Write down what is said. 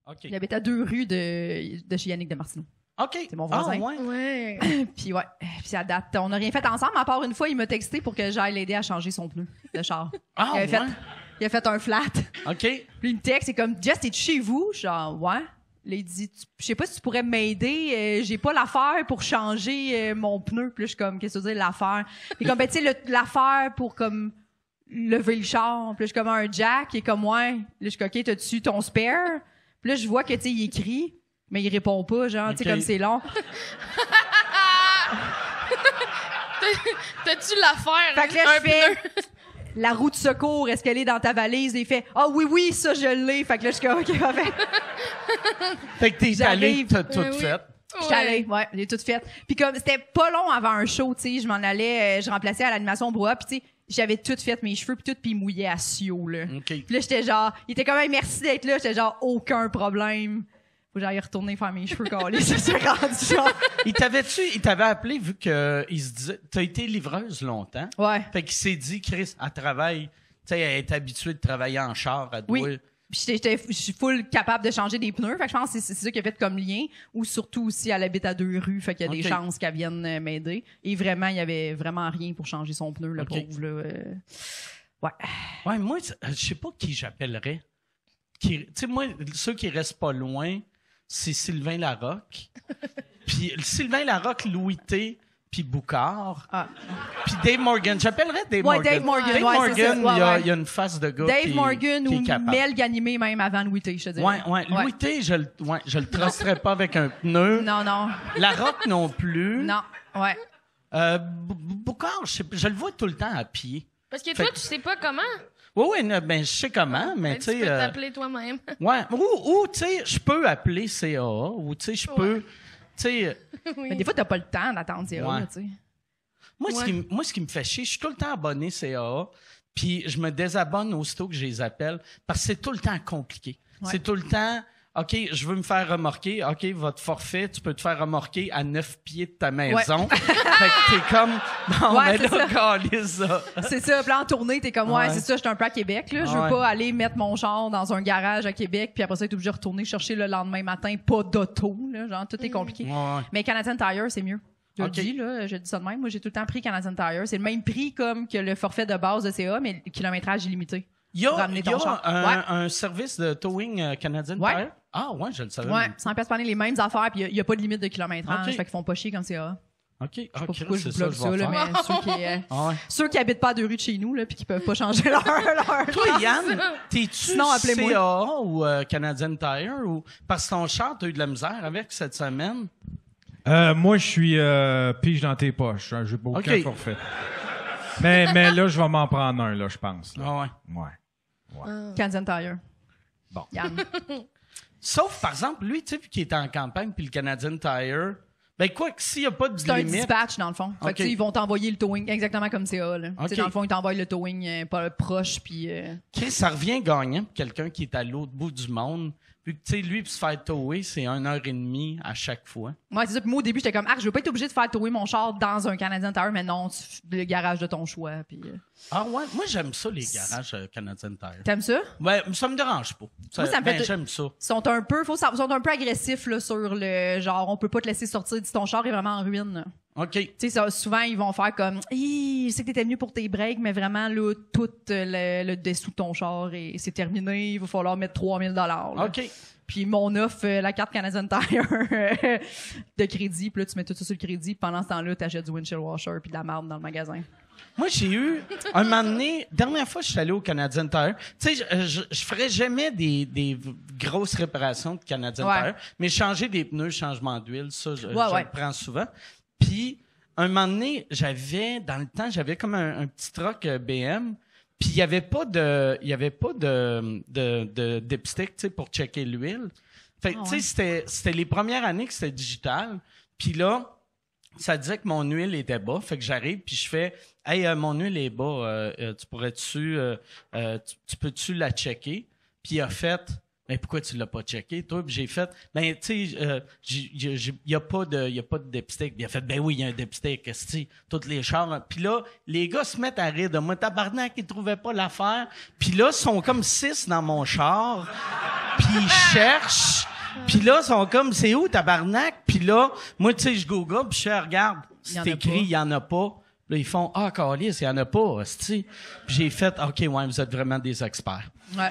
OK. Il habite à 2 rues de chez Yannick Demartino. OK. C'est mon voisin. Ah, ouais. Puis puis à date, on n'a rien fait ensemble, à part une fois, il m'a texté pour que j'aille l'aider à changer son pneu de char. Ah, Il a fait un flat. OK. Puis il me texte, c'est comme, Jess, t'es chez vous? Genre, ouais. Là, il dit, je sais pas si tu pourrais m'aider, j'ai pas l'affaire pour changer mon pneu. Puis là, je suis comme, qu'est-ce que tu veux dire, l'affaire? Puis comme, ben, tu sais, l'affaire pour, comme, lever le char. Puis là, je suis comme, un jack, et comme, ouais. Là, je suis comme, OK, t'as-tu ton spare? Puis là, je vois que, tu sais, il écrit, mais il répond pas, genre, tu sais, comme c'est long. T'as-tu l'affaire? Fait que là, je fais, la roue de secours, est-ce qu'elle est dans ta valise? Et il fait, ah oui, ça, je l'ai. Fait que là, je suis comme, OK, parfait. Fait que t'es allé, t'as tout oui. fait. Je suis allée, ouais, j'ai tout fait. Puis comme, c'était pas long avant un show, tu sais, je m'en allais, je remplaçais à l'animation brouhaha, puis tu sais, j'avais tout fait, mes cheveux, puis tout, puis ils mouillaient à Sio, là. OK. Puis là, j'étais genre, il était quand même merci d'être là, j'étais genre, aucun problème. Faut que j'aille retourner faire mes cheveux calés, ça s'est rendu genre. Il t'avait appelé vu que il se disait, t'as été livreuse longtemps. Ouais. Fait qu'il s'est dit, Chris, elle travaille, tu sais, elle est habituée de travailler en char, elle doit... Oui. Puis je suis full capable de changer des pneus. Fait que je pense que c'est ça qui a fait comme lien. Ou surtout aussi, elle habite à 2 rues. Fait qu'il y a des chances qu'elle vienne m'aider. Et vraiment, il y avait vraiment rien pour changer son pneu, le pauvre, là. Ouais. Ouais, moi, je sais pas qui j'appellerais. Tu sais, moi, ceux qui restent pas loin, c'est Sylvain Larocque. Puis Sylvain Larocque, Louis T, puis Boucard. Ah. Puis Dave Morgan. J'appellerais Dave Ouais, Morgan. Dave Morgan, Dave ouais, Morgan, c'est ça. Ouais, il y a une face de gars Dave Morgan qui est ou capable. Mel Ganimé même avant Louis T, je te dirais. Ouais. Louis T, je le tracerais pas avec un pneu. Non. Larocque non plus. Non. Ouais. Boucard, je le vois tout le temps à pied. Parce que toi, tu sais pas comment. Oui, ben je sais comment, mais tu sais... Tu peux t'appeler toi-même. Ouais, ou tu sais, je peux appeler CAA, ou tu sais, je peux... Tu sais... Oui. Mais des fois, t'as pas le temps d'attendre CA, Ouais. là, tu sais. Moi, ce qui me fait chier, je suis tout le temps abonné CAA, puis je me désabonne aussitôt que je les appelle, parce que c'est tout le temps compliqué. Ouais. C'est tout le temps... OK, je veux me faire remorquer. OK, votre forfait, tu peux te faire remorquer à 9 pieds de ta maison. Ouais. Fait que t'es comme... Bon, Ouais, ben c'est là, calisse ça. C'est ça. Puis là, en tournée, t'es comme, ouais, Ouais. c'est ça, j'étais un peu à Québec, là. Je veux Ouais. pas aller mettre mon char dans un garage à Québec, puis après ça, être obligé de retourner chercher le lendemain matin, pas d'auto, là. Genre, tout est compliqué. Ouais. Mais Canadian Tire, c'est mieux. Je le OK. dis, là, je dis ça de même. Moi, j'ai tout le temps pris Canadian Tire. C'est le même prix comme que le forfait de base de CA, mais le kilométrage illimité. Il y a, Pour ramener il y ton a char. un service de towing canadien Ouais. Tire? Ah ouais, je le savais. Ouais, même. 100 pièces par année, les mêmes affaires, puis il y a pas de limite de kilométrage. OK. Fait qu'ils font pas chier comme CA. OK. Je sais pas OK, pourquoi je c'est vous ça, bloque je ça, vais là, faire. mais Ah ouais. ceux qui habitent pas à 2 rues de chez nous, là, puis qui peuvent pas changer leur Toi, Yann, t'es-tu Sinon, appelez-moi. CAA ou Canadian Tire? Ou... Parce que ton char, t'as eu de la misère avec cette semaine? Moi, je suis pige dans tes poches. Hein, j'ai aucun OK. forfait. Mais là, je vais m'en prendre un, là, je pense. Là. Ah ouais. Ouais. Canadian Tire. Bon. Yann. Sauf, par exemple, lui, tu sais, vu qu'il est en campagne, puis le Canadian Tire, ben quoi que s'il n'y a pas de C'est un limite... dispatch, dans le fond. Fait que, OK. tu sais, ils vont t'envoyer le towing exactement comme CA, là. Tu OK. sais, dans le fond, ils t'envoient le towing pas proche, puis... Chris, ça revient gagnant pour quelqu'un qui est à l'autre bout du monde. Vu que, tu sais, lui, pour se faire tower, c'est 1h30 à chaque fois. Ouais, c'est ça. Puis moi, au début, j'étais comme, je veux pas être obligé de faire tower mon char dans un Canadian Tire, mais non, le garage de ton choix, puis... Ah ouais? Moi, j'aime ça, les garages Canadian Tire. T'aimes ça? Ouais, ça me dérange pas. Moi, ça me fait... j'aime ça. Ils sont un peu, sont un peu agressifs, là, sur le genre, on peut pas te laisser sortir si ton char est vraiment en ruine, là. OK. Tu sais, souvent, ils vont faire comme, je sais que t'étais venu pour tes breaks, mais vraiment, là, tout le dessous de ton char, et c'est terminé, il va falloir mettre 3000 $. OK. Puis mon offre, la carte Canadian Tire de crédit, puis là, tu mets tout ça sur le crédit, puis pendant ce temps-là, t'achètes du windshield washer puis de la marde dans le magasin. Moi, j'ai eu, un moment donné, dernière fois que je suis allé au Canadian Tire, tu sais, je ferais jamais des grosses réparations de Canadian Ouais. Tire, mais changer des pneus, changement d'huile, ça, je Ouais. le prends souvent. Puis, un moment donné, dans le temps, j'avais comme un petit truck BM, puis il y avait pas de dipstick, tu sais, pour checker l'huile. Fait que, tu sais, c'était les premières années que c'était digital. Puis là, ça disait que mon huile était bas. Fait que j'arrive, puis je fais, hey, mon huile est bas. Tu pourrais-tu, tu peux-tu la checker? Puis il a fait, mais pourquoi tu l'as pas checké, toi? Puis j'ai fait, ben, tu sais, il y a pas de dipstick. Puis il a fait, ben oui, il y a un dipstick, esti, toutes les chars. Puis là, les gars se mettent à rire de moi. Tabarnak, ils trouvaient pas l'affaire. Puis là, ils sont comme 6 dans mon char. Puis ils cherchent. Puis là, ils sont comme, c'est où, tabarnak? Puis là, moi, tu sais, je google, puis je fais, regarde, c'est écrit, il y en a pas. Là, ils font, câlisse, il y en a pas, hostie. Puis j'ai fait, OK, ouais, vous êtes vraiment des experts. Ouais.